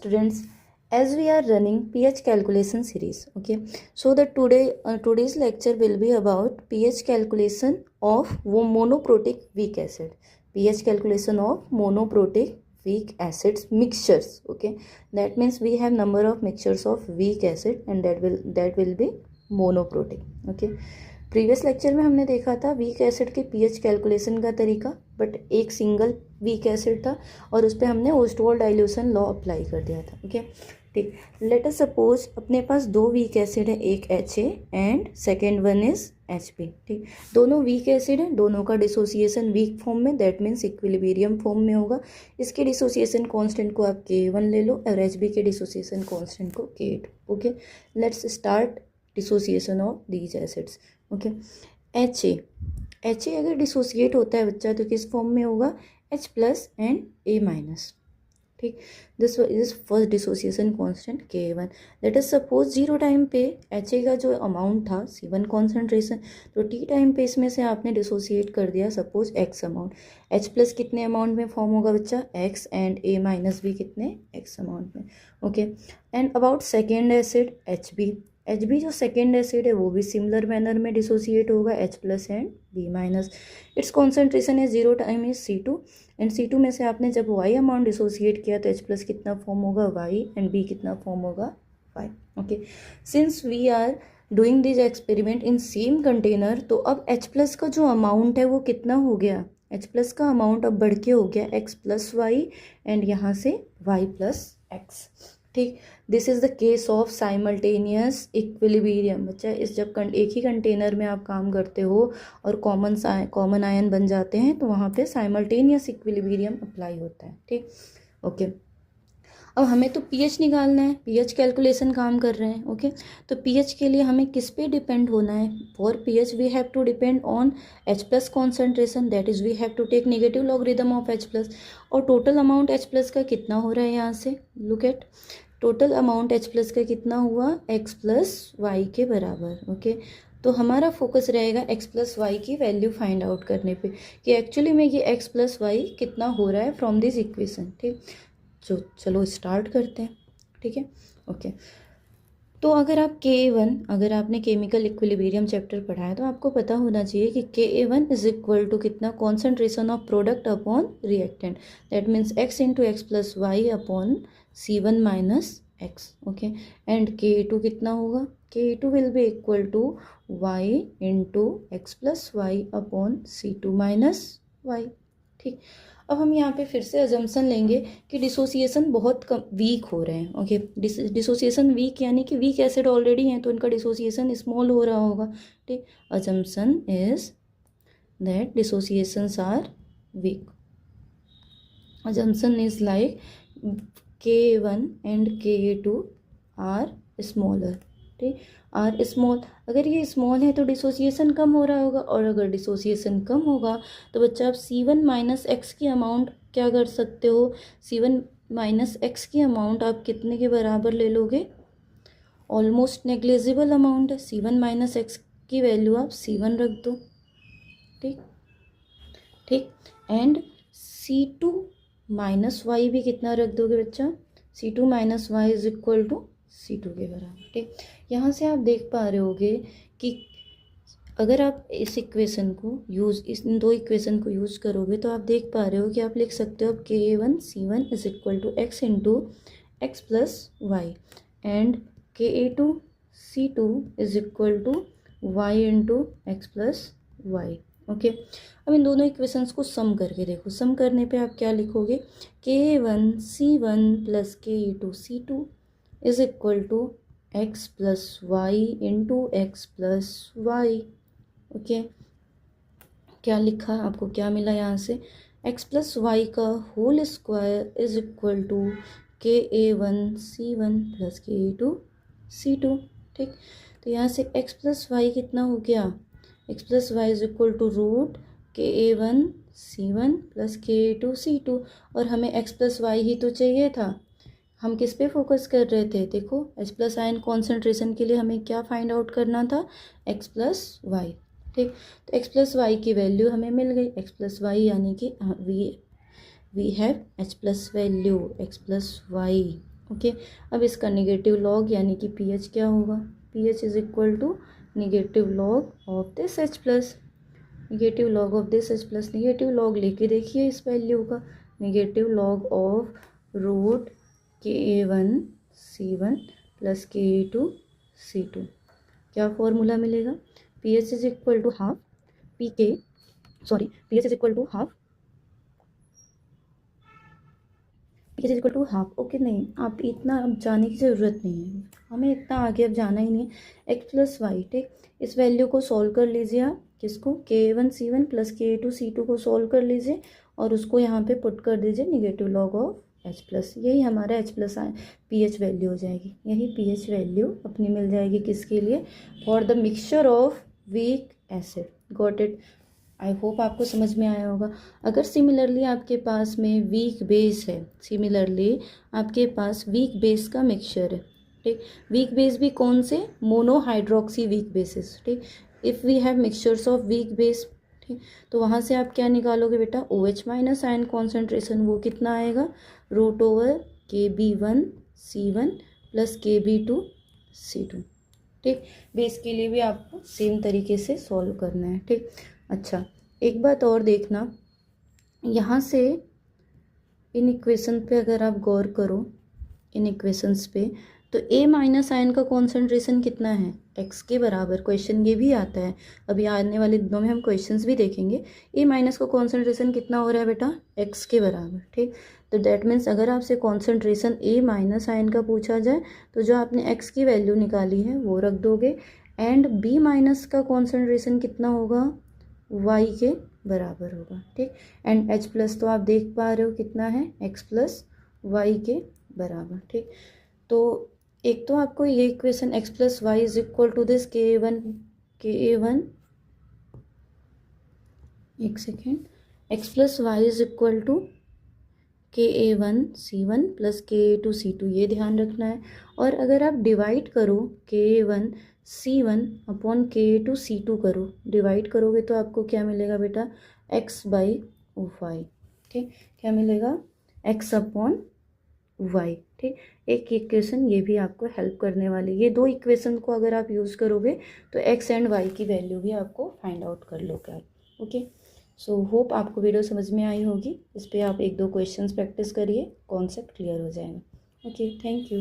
students, as we are running pH calculation series, okay, so that today's lecture will be about pH calculation of monoprotic weak acid, pH calculation of monoprotic weak acids mixtures. Okay, that means we have number of mixtures of weak acid and that will be monoprotic. Okay, previous lecture में हमने देखा था weak acid के pH calculation का तरीका, but एक single weak acid था और उस पर हमने ओस्टोल डाइल्यूशन लॉ अप्लाई कर दिया था. ओके, ठीक. लेट अस सपोज अपने पास दो वीक एसिड है, एक HA and second one is HP. ठीक, दोनों वीक एसिड है, दोनों का डिसोसिएशन वीक फॉर्म में, दैट मीन्स इक्विलिब्रियम फॉर्म में होगा. इसके डिसोसिएशन कांस्टेंट को आप K1 ले लो और HB के डिसोसिएशन कांस्टेंट को K2. Okay, let's start dissociation of these acids. Okay, HA अगर डिसोसिएट होता है बच्चा तो किस फॉर्म में होगा? H plus and A minus. ठीक, this is first dissociation constant K1. Let us suppose 0 time पे HA का जो अमाउंट था C1 कॉन्सेंट्रेशन, तो T टाइम पे इसमें से आपने डिसोसिएट कर दिया suppose X amount. H plus कितने अमाउंट में फॉर्म होगा बच्चा? X एंड A माइनस भी कितने? X अमाउंट में. Okay, and about second acid HB जो सेकेंड एसिड है वो भी सिमिलर मैनर में डिसोसिएट होगा H plus and B minus. It's concentration है 0 time is C2 and C2 में से आपने जब Y अमाउंट डिसोसिएट किया तो H प्लस कितना फॉर्म होगा? Y एंड B कितना फॉर्म होगा? Y. Okay, since we are doing this experiment in same container, तो अब H प्लस का जो अमाउंट है वो कितना हो गया? H प्लस का अमाउंट अब बढ़ के हो गया X प्लस Y एंड यहाँ से Y प्लस X. ठीक, this is the case of simultaneous equilibrium. बच्चा इस जब एक ही कंटेनर में आप काम करते हो और कॉमन आयन बन जाते हैं तो वहाँ पे साइमल्टेनियस इक्विलिब्रियम अप्लाई होता है. ठीक, ओके. अब हमें तो पीएच निकालना है, पीएच कैलकुलेशन काम कर रहे हैं. ओके, तो पीएच के लिए हमें किस पे डिपेंड होना है? For pH we have to depend on H plus concentration, that is we have to take negative logarithm of H plus. और टोटल अमाउंट H प्लस का कितना हो रहा है यहाँ से? Look at, total amount H plus का कितना हुआ? X प्लस वाई के बराबर. ओके, तो हमारा फोकस रहेगा X प्लस वाई की वैल्यू फाइंड आउट करने पे कि एक्चुअली में ये X प्लस वाई कितना हो रहा है फ्रॉम दिस इक्वेशन. ठीक, चलो स्टार्ट करते हैं. ठीक है, ओके. तो अगर आपने केमिकल इक्विलिब्रियम चैप्टर पढ़ा है तो आपको पता होना चाहिए कि Ka1 इज इक्वल टू कितना? Concentration of product upon reactant, that means X into x plus y upon C1 minus X. Okay, and Ka2 कितना होगा? Ka2 will be equal to Y into x plus y upon C2 minus y. ठीक, अब हम यहाँ पे फिर से assumption लेंगे कि डिसोसिएशन बहुत कम वीक हो रहे हैं. ओके, डिसोसिएशन वीक यानी कि वीक एसिड ऑलरेडी हैं तो इनका डिसोसिएशन स्मॉल हो रहा होगा. ठीक, assumption is that dissociations are weak. Assumption is like K1 and K2 are smaller. ठीक, आर स्मॉल. अगर ये स्मॉल है तो डिसोसिएशन कम हो रहा होगा, और अगर डिसोसिएशन कम होगा तो बच्चा आप C1 माइनस एक्स की अमाउंट क्या कर सकते हो? C1 माइनस एक्स की अमाउंट आप कितने के बराबर ले लोगे? ऑलमोस्ट नेग्लिजिबल अमाउंट है. C1 माइनस एक्स की वैल्यू आप C1 रख दो. ठीक, ठीक, एंड C2 माइनस वाई भी कितना रख दोगे बच्चा? C2 minus y is equal to C2 के बराबर. ठीक, यहाँ से आप देख पा रहे होगे कि अगर आप इस इक्वेशन को इन दो इक्वेशन को यूज़ करोगे तो आप देख पा रहे हो कि आप लिख सकते हो Ka1 C1 is equal to X into x plus y and Ka2 C2 is equal to Y into x plus y. Okay, अब इन दोनों इक्वेशंस को सम करके देखो. सम करने पे आप क्या लिखोगे? Ka1 C1 plus Ka2 C2 is equal to X plus y into x plus y. Okay, क्या लिखा? आपको क्या मिला यहाँ से? X प्लस वाई का whole square is equal to Ka1 C1 plus Ka2 C2. ठीक, तो यहाँ से X प्लस वाई कितना हो गया? X plus y is equal to root Ka1 C1 plus Ka2 C2, और हमें X प्लस वाई ही तो चाहिए था. हम किस पे फोकस कर रहे थे? देखो, H प्लस आयन कॉन्सेंट्रेशन के लिए हमें क्या फाइंड आउट करना था? X plus y. ठीक, तो X प्लस वाई की वैल्यू हमें मिल गई. X प्लस वाई यानी कि we have H plus value X plus y. Okay. अब इसका नेगेटिव लॉग यानी कि पी एच क्या होगा, P H is equal to negative log of this H plus, negative log of this H plus, negative log लेके देखिए इस value का, negative log of root Ka1C1 plus Ka2C2, क्या formula मिलेगा, P H is equal to half P H is equal to half, P H is equal to half. Okay, नहीं आप इतना अब जाने की ज़रूरत नहीं है, हमें इतना आगे अब जाना ही नहीं है। एक्स प्लस वाई, ठीक, इस वैल्यू को सॉल्व कर लीजिए आप, किसको, K1C1 प्लस K2C2 को सॉल्व कर लीजिए और उसको यहाँ पे पुट कर दीजिए negative log of H plus, यही हमारा H plus P H value हो जाएगी, यही पी एच वैल्यू अपनी मिल जाएगी किसके लिए, for the mixture of weak acid. Got it, I hope आपको समझ में आया होगा। अगर सिमिलरली आपके पास में वीक बेस है, सिमिलरली आपके पास वीक बेस का मिक्सचर है, ठीक, वीक बेस भी कौन से, मोनोहाइड्रोक्सी वीक बेसिस, ठीक, if we have mixtures of weak base, ठीक, तो वहाँ से आप क्या निकालोगे बेटा, O H minus ion concentration, वो कितना आएगा, √Kb1C1 प्लस Kb2C2, ठीक, बेस के लिए भी आपको सेम तरीके से सॉल्व करना है, ठीक। अच्छा, एक बात और देखना, यहाँ से इन इक्वेशन पे अगर आप गौर करो, इन इक्वेशंस पे, तो ए माइनस आयन का कॉन्सेंट्रेशन कितना है, एक्स के बराबर, क्वेश्चन ये भी आता है, अभी आने वाले दिनों में हम क्वेश्चंस भी देखेंगे, ए माइनस का कॉन्सेंट्रेशन कितना हो रहा है बेटा, एक्स के बराबर, ठीक। तो दैट मीन्स अगर आपसे कॉन्सेंट्रेशन ए माइनस आयन का पूछा जाए तो जो आपने एक्स की वैल्यू निकाली है वो रख दोगे, एंड बी माइनस का कॉन्सेंट्रेशन कितना होगा, वाई के बराबर होगा, ठीक, एंड एच प्लस तो आप देख पा रहे हो कितना है, एक्स प्लस वाई के बराबर, ठीक। तो एक तो आपको ये equation x plus y is equal to this Ka1, एक second, x plus y is equal to Ka1C1 plus Ka2C2, ये ध्यान रखना है। और अगर आप डिवाइड करो Ka1C1 अपॉन Ka2C2 करो, डिवाइड करोगे तो आपको क्या मिलेगा बेटा, x बाई वाई, ठीक, क्या मिलेगा, x अपॉन वाई, ठीक। एक इक्वेशन ये भी आपको हेल्प करने वाली, ये दो इक्वेशन को अगर आप यूज़ करोगे तो x एंड y की वैल्यू भी आपको फाइंड आउट कर लोगे आप, ओके। सो होप आपको वीडियो समझ में आई होगी, इस पर आप एक दो क्वेश्चंस प्रैक्टिस करिए, कॉन्सेप्ट क्लियर हो जाएगा, ओके, थैंक यू।